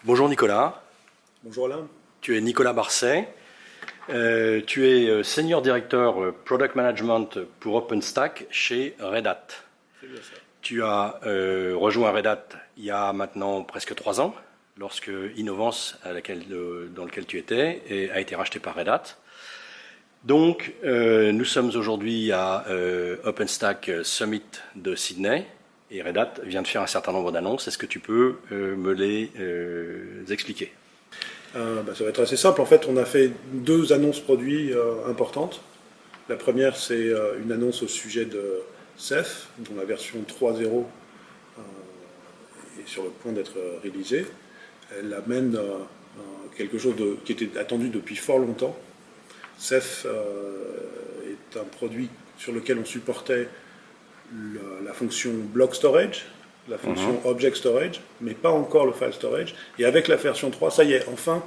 Bonjour Nicolas, Bonjour Alain. tu es Nicolas Barcet, tu es Senior Director Product Management pour OpenStack chez Red Hat. C'est bien ça. Tu as rejoint Red Hat il y a maintenant presque 3 ans, lorsque Innovance, dans lequel tu étais, a été racheté par Red Hat. Donc, nous sommes aujourd'hui à OpenStack Summit de Sydney, et Red Hat vient de faire un certain nombre d'annonces. Est-ce que tu peux me les expliquer ? Ça va être assez simple. En fait, on a fait 2 annonces produits importantes. La première, c'est une annonce au sujet de Ceph, dont la version 3.0 est sur le point d'être réalisée. Elle amène quelque chose qui était attendu depuis fort longtemps. Ceph est un produit sur lequel on supportait la fonction block storage, la fonction object storage, mais pas encore le file storage. Et avec la version 3, ça y est, enfin,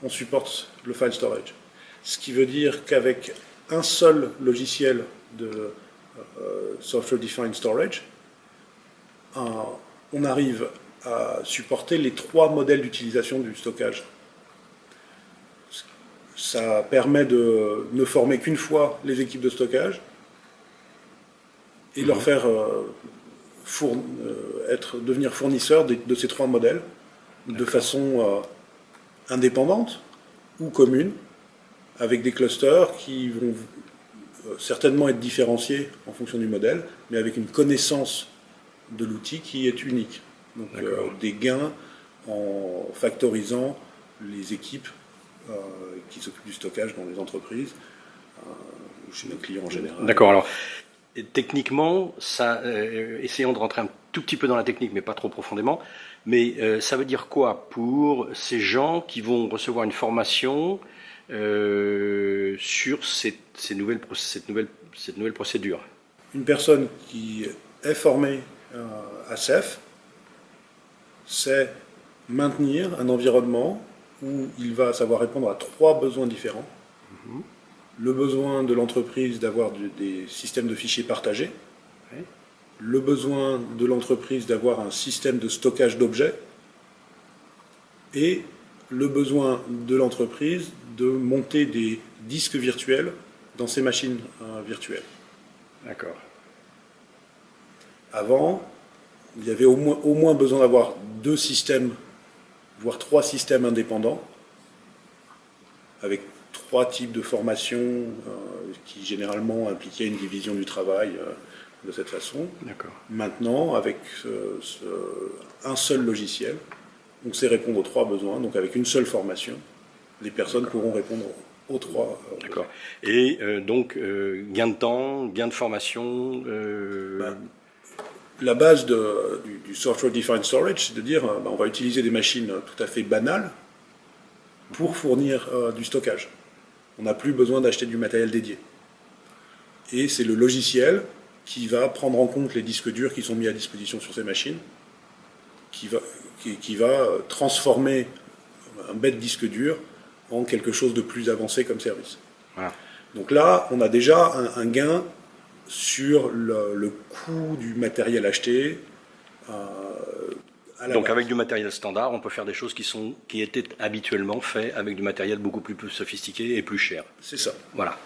on supporte le file storage. Ce qui veut dire qu'avec un seul logiciel de Software Defined Storage, on arrive à supporter les 3 modèles d'utilisation du stockage. Ça permet de ne former qu'une fois les équipes de stockage et leur faire devenir fournisseurs de ces 3 modèles de façon indépendante ou commune, avec des clusters qui vont certainement être différenciés en fonction du modèle, mais avec une connaissance de l'outil qui est unique. Donc des gains en factorisant les équipes qui s'occupent du stockage dans les entreprises ou chez nos clients en général. D'accord, alors techniquement, essayons de rentrer un tout petit peu dans la technique, mais pas trop profondément, mais ça veut dire quoi pour ces gens qui vont recevoir une formation sur cette nouvelle procédure? Une personne qui est formée à Ceph sait maintenir un environnement où il va savoir répondre à 3 besoins différents. Le besoin de l'entreprise d'avoir des systèmes de fichiers partagés, le besoin de l'entreprise d'avoir un système de stockage d'objets, et le besoin de l'entreprise de monter des disques virtuels dans ces machines virtuelles. D'accord. Avant, il y avait au moins besoin d'avoir 2 systèmes, voire 3 systèmes indépendants, avec 3 types de formations qui généralement impliquaient une division du travail de cette façon. D'accord. Maintenant, avec un seul logiciel, on sait répondre aux 3 besoins, donc avec une seule formation, les personnes pourront répondre aux 3 D'accord. Et donc, gain de temps, gain de formation La base du Software Defined Storage, c'est de dire on va utiliser des machines tout à fait banales pour fournir du stockage. On n'a plus besoin d'acheter du matériel dédié. Et c'est le logiciel qui va prendre en compte les disques durs qui sont mis à disposition sur ces machines, qui va transformer un bête disque dur en quelque chose de plus avancé comme service. Voilà. Donc là, on a déjà un gain sur le coût du matériel acheté. Donc avec du matériel standard, on peut faire des choses qui étaient habituellement faites avec du matériel beaucoup plus sophistiqué et plus cher. C'est ça. Voilà.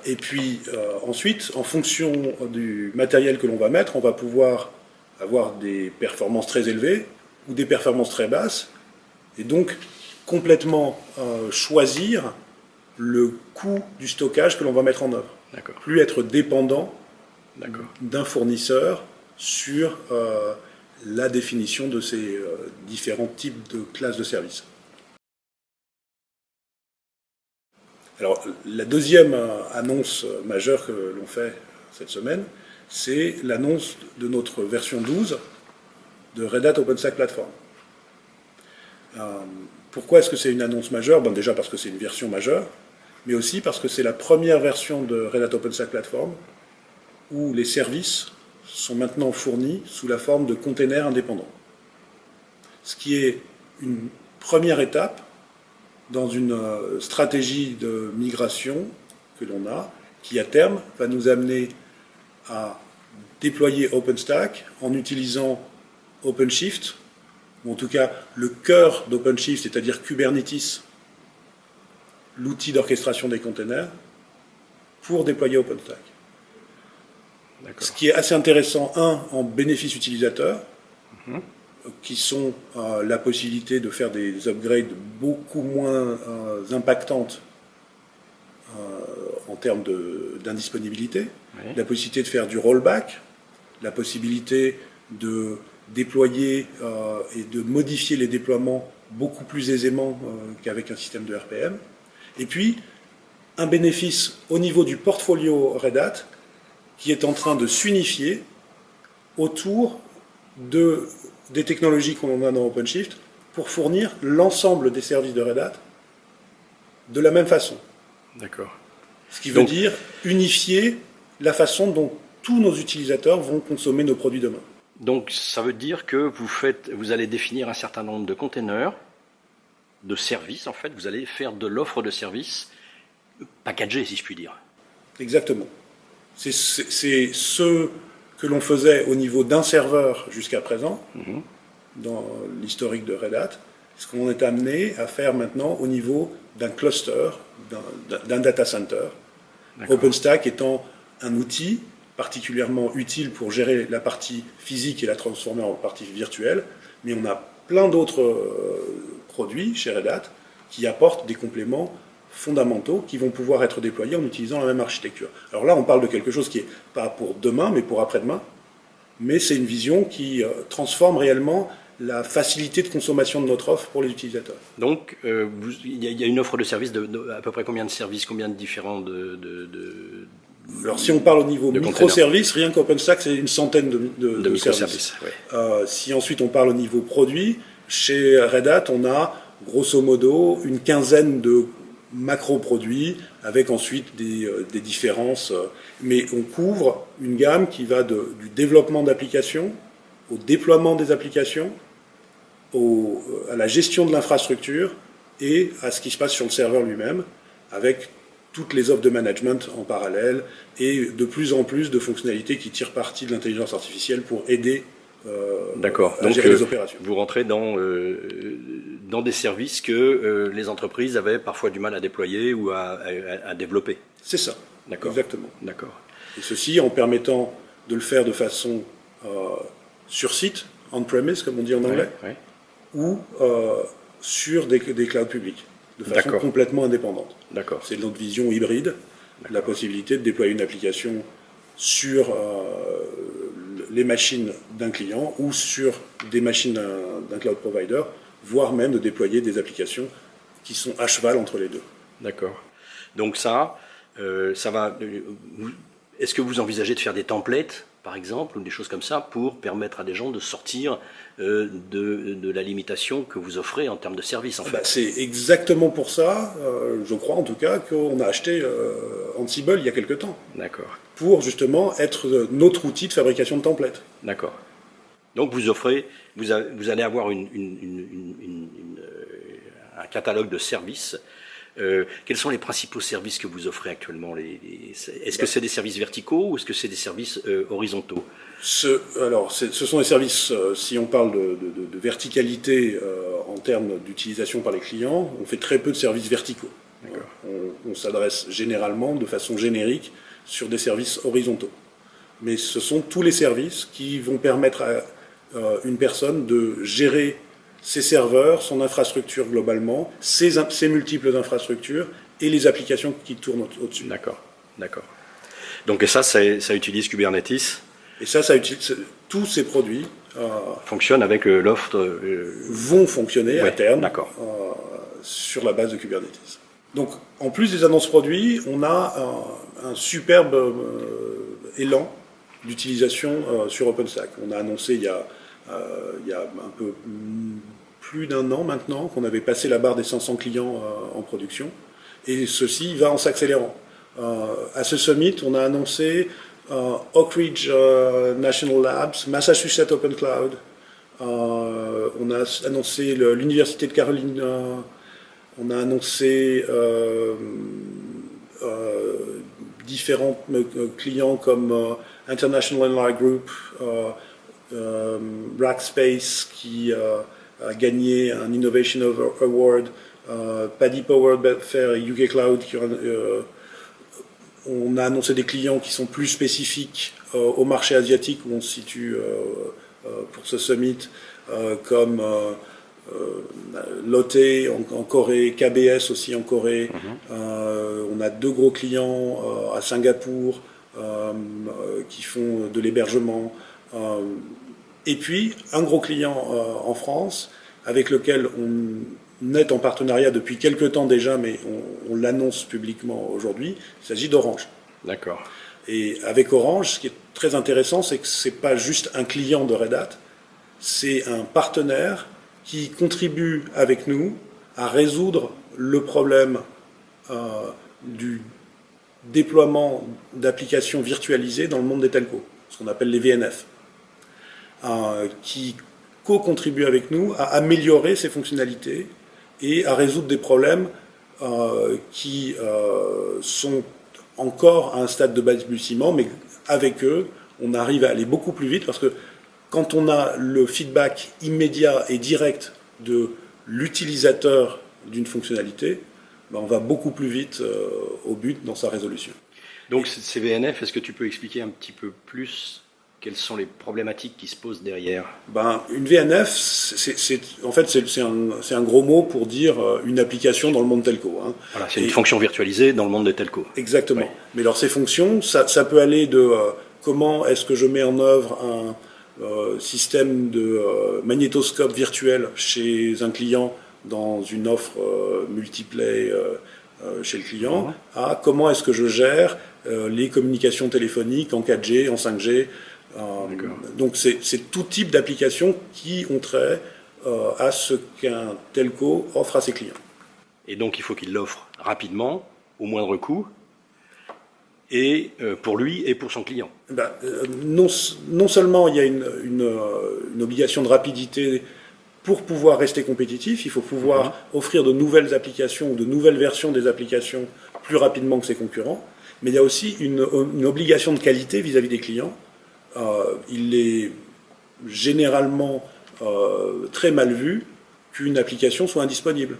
Et puis ensuite, en fonction du matériel que l'on va mettre, on va pouvoir avoir des performances très élevées ou des performances très basses, et donc complètement choisir le coût du stockage que l'on va mettre en œuvre. D'accord. Plus être dépendant d'un fournisseur sur la définition de ces différents types de classes de services. Alors, la deuxième annonce majeure que l'on fait cette semaine, c'est l'annonce de notre version 12 de Red Hat OpenStack Platform. Pourquoi est-ce que c'est une annonce majeure ? Déjà parce que c'est une version majeure, mais aussi parce que c'est la première version de Red Hat OpenStack Platform où les services sont maintenant fournis sous la forme de containers indépendants. Ce qui est une première étape dans une stratégie de migration que l'on a, qui à terme va nous amener à déployer OpenStack en utilisant OpenShift ou en tout cas le cœur d'OpenShift, c'est-à-dire Kubernetes, l'outil d'orchestration des containers, pour déployer OpenStack. Ce qui est assez intéressant, en bénéfice utilisateur, qui sont la possibilité de faire des upgrades beaucoup moins impactantes en termes d'indisponibilité, la possibilité de faire du rollback, la possibilité de déployer et de modifier les déploiements beaucoup plus aisément qu'avec un système de RPM. Et puis, un bénéfice au niveau du portfolio Red Hat qui est en train de s'unifier autour des technologies qu'on a dans OpenShift pour fournir l'ensemble des services de Red Hat de la même façon. D'accord. Ce qui veut dire unifier la façon dont tous nos utilisateurs vont consommer nos produits demain. Donc ça veut dire que vous allez définir un certain nombre de containers, de services en fait, vous allez faire de l'offre de services packagée si je puis dire. Exactement. C'est ce que l'on faisait au niveau d'un serveur jusqu'à présent, dans l'historique de Red Hat, ce qu'on est amené à faire maintenant au niveau d'un cluster, d'un data center. OpenStack étant un outil particulièrement utile pour gérer la partie physique et la transformer en partie virtuelle, mais on a plein d'autres produits chez Red Hat qui apportent des compléments fondamentaux qui vont pouvoir être déployés en utilisant la même architecture. Alors là, on parle de quelque chose qui n'est pas pour demain, mais pour après-demain, mais c'est une vision qui transforme réellement la facilité de consommation de notre offre pour les utilisateurs. Donc, il y a une offre de services à peu près combien de services, combien de différents Alors, si on parle au niveau microservices, rien qu'OpenStack, c'est une centaine de microservices. Ouais. Si ensuite on parle au niveau produit, chez Red Hat, on a grosso modo une quinzaine de macro-produits avec ensuite des différences. Mais on couvre une gamme qui va du développement d'applications au déploiement des applications, à la gestion de l'infrastructure et à ce qui se passe sur le serveur lui-même, avec toutes les offres de management en parallèle et de plus en plus de fonctionnalités qui tirent parti de l'intelligence artificielle pour aider à gérer les opérations. Vous rentrez dans des services que les entreprises avaient parfois du mal à déployer ou à développer. C'est ça, exactement. D'accord. Et ceci en permettant de le faire de façon sur site, on-premise comme on dit en anglais, ou sur des clouds publics, de façon complètement indépendante. D'accord. C'est notre vision hybride, la possibilité de déployer une application sur les machines d'un client ou sur des machines d'un cloud provider, voire même de déployer des applications qui sont à cheval entre les deux. D'accord. Donc ça va. Est-ce que vous envisagez de faire des templates, par exemple, ou des choses comme ça, pour permettre à des gens de sortir de la limitation que vous offrez en termes de services, en fait? C'est exactement pour ça, je crois en tout cas, qu'on a acheté Ansible il y a quelque temps. D'accord. Pour justement être notre outil de fabrication de templates. D'accord. Donc vous allez avoir un catalogue de services. Quels sont les principaux services que vous offrez actuellement? Est-ce que c'est des services verticaux ou est-ce que c'est des services horizontaux? Ce sont des services, si on parle de verticalité en termes d'utilisation par les clients, on fait très peu de services verticaux. On s'adresse généralement de façon générique sur des services horizontaux. Mais ce sont tous les services qui vont permettre à une personne de gérer ses serveurs, son infrastructure globalement, ses multiples infrastructures et les applications qui tournent au-dessus. D'accord. Donc et ça utilise Kubernetes. Et ça utilise tous ces produits. Fonctionnent avec l'offre. Vont fonctionner à terme sur la base de Kubernetes. Donc, en plus des annonces produits, on a un superbe élan d'utilisation sur OpenStack. On a annoncé il y a un peu plus d'un an maintenant qu'on avait passé la barre des 500 clients en production, et ceci va en s'accélérant. À ce summit, on a annoncé Oak Ridge National Labs, Massachusetts Open Cloud, on a annoncé l'Université de Caroline, on a annoncé différents clients comme International NLI Group, Rackspace a gagné un Innovation Award, Paddy Power Fair et UK Cloud. On a annoncé des clients qui sont plus spécifiques au marché asiatique où on se situe pour ce summit, comme Lotte en Corée, KBS aussi en Corée. On a 2 gros clients à Singapour qui font de l'hébergement. Et puis un gros client en France avec lequel on est en partenariat depuis quelques temps déjà, mais on l'annonce publiquement aujourd'hui. Il s'agit d'Orange. D'accord. Et avec Orange, ce qui est très intéressant, c'est que ce n'est pas juste un client de Red Hat, c'est un partenaire qui contribue avec nous à résoudre le problème du déploiement d'applications virtualisées dans le monde des telcos, ce qu'on appelle les VNF, qui co-contribue avec nous à améliorer ces fonctionnalités et à résoudre des problèmes qui sont encore à un stade de balbutiement, mais avec eux, on arrive à aller beaucoup plus vite parce que quand on a le feedback immédiat et direct de l'utilisateur d'une fonctionnalité, ben on va beaucoup plus vite au but dans sa résolution. Donc ces VNF, est-ce que tu peux expliquer un petit peu plus quelles sont les problématiques qui se posent derrière? Ben, une VNF, c'est un gros mot pour dire une application dans le monde telco. Hein. Voilà, c'est une fonction virtualisée dans le monde des telcos. Exactement. Ouais. Mais alors ces fonctions, ça peut aller de comment est-ce que je mets en œuvre un système de magnétoscope virtuel chez un client dans une offre multiplay chez le client, à comment est-ce que je gère les communications téléphoniques en 4G, en 5G. Donc c'est tout type d'applications qui ont trait à ce qu'un telco offre à ses clients. Et donc il faut qu'il l'offre rapidement, au moindre coût, et pour lui et pour son client. Ben, non seulement il y a une obligation de rapidité pour pouvoir rester compétitif, il faut pouvoir offrir de nouvelles applications ou de nouvelles versions des applications plus rapidement que ses concurrents, mais il y a aussi une obligation de qualité vis-à-vis des clients. Il est généralement très mal vu qu'une application soit indisponible.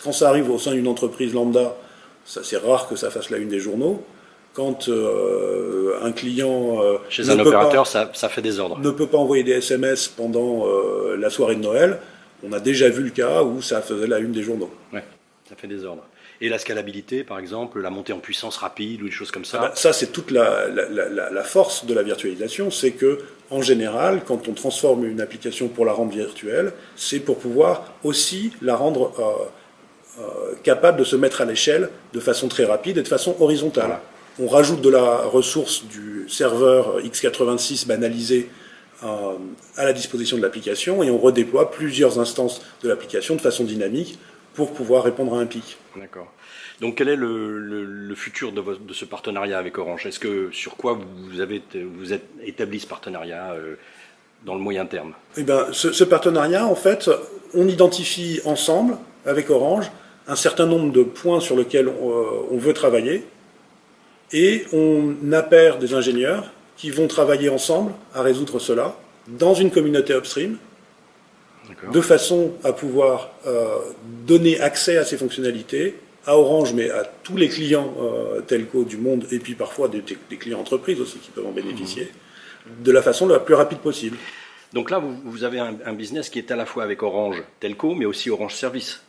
Quand ça arrive au sein d'une entreprise lambda, c'est rare que ça fasse la une des journaux. Quand un client chez un opérateur, ça fait des ordres. Ne peut pas envoyer des SMS pendant la soirée de Noël, on a déjà vu le cas où ça faisait la une des journaux. Ouais, ça fait des ordres. Et la scalabilité, par exemple, la montée en puissance rapide ou des choses comme ça. Ben, ça, c'est toute la force de la virtualisation, c'est que en général, quand on transforme une application pour la rendre virtuelle, c'est pour pouvoir aussi la rendre capable de se mettre à l'échelle de façon très rapide et de façon horizontale. Voilà. On rajoute de la ressource du serveur x86 banalisé à la disposition de l'application et on redéploie plusieurs instances de l'application de façon dynamique pour pouvoir répondre à un pic. D'accord. Donc quel est le futur de ce partenariat avec Orange? Est-ce que sur quoi vous êtes établi ce partenariat dans le moyen terme? Eh ben, ce partenariat, en fait, on identifie ensemble avec Orange un certain nombre de points sur lesquels on veut travailler et on appaire des ingénieurs qui vont travailler ensemble à résoudre cela dans une communauté upstream de façon à pouvoir donner accès à ces fonctionnalités à Orange, mais à tous les clients telco du monde, et puis parfois des clients entreprises aussi qui peuvent en bénéficier, de la façon la plus rapide possible. Donc là, vous avez un business qui est à la fois avec Orange Telco, mais aussi Orange Service.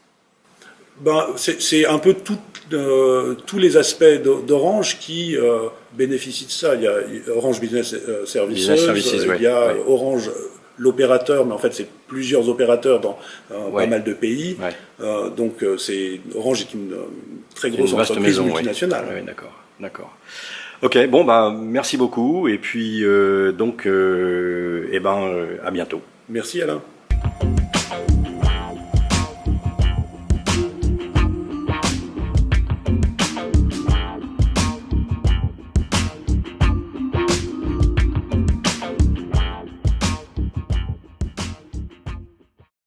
Ben, c'est un peu tous les aspects d'Orange qui bénéficient de ça. Il y a Orange Business Services, il y a Orange l'opérateur, mais en fait c'est plusieurs opérateurs dans pas mal de pays. Donc Orange est une très grosse entreprise multinationale. Oui, d'accord. Ok, bon merci beaucoup et puis à bientôt. Merci Alain.